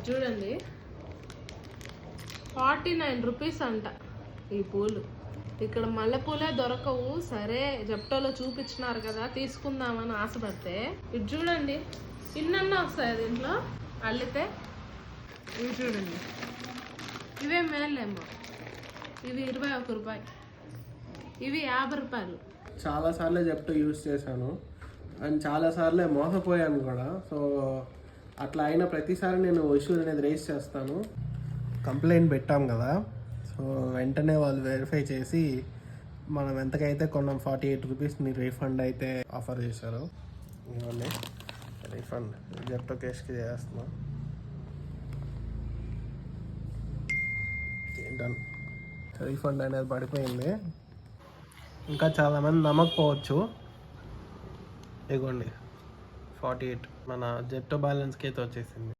చూడండి 49 రూపీస్ అంట ఈ పూలు. ఇక్కడ మల్లెపూలే దొరకవు. సరే జెప్టోలో చూపించినారు కదా తీసుకుందామని ఆశపడితే ఇది చూడండి ఇన్నన్నా వస్తాయి దీంట్లో అల్లితే. ఇవి చూడండి ఇవే మేలేమో. ఇవి 21 రూపాయి, ఇవి 50 రూపాయలు. చాలాసార్లు జెప్టో యూజ్ చేశాను అండ్ చాలాసార్లే మోసపోయాను కూడా. సో అట్లా అయిన ప్రతిసారి నేను ఇష్యూ అనేది రేస్ చేస్తాను. కంప్లైంట్ పెట్టాం కదా, సో వెంటనే వాళ్ళు వెరిఫై చేసి మనం ఎంతకైతే కొన్నాం 48 రూపీస్ని రీఫండ్ అయితే ఆఫర్ చేశారు. ఇవ్వండి రీఫండ్ జెప్టో కేష్కి చేస్తున్నాం. డన్. రీఫండ్ అనేది పడిపోయింది. ఇంకా చాలామంది నమ్మకపోవచ్చు. ఇగోండి 48 మన జెప్టో బ్యాలెన్స్కి అయితే వచ్చేసింది.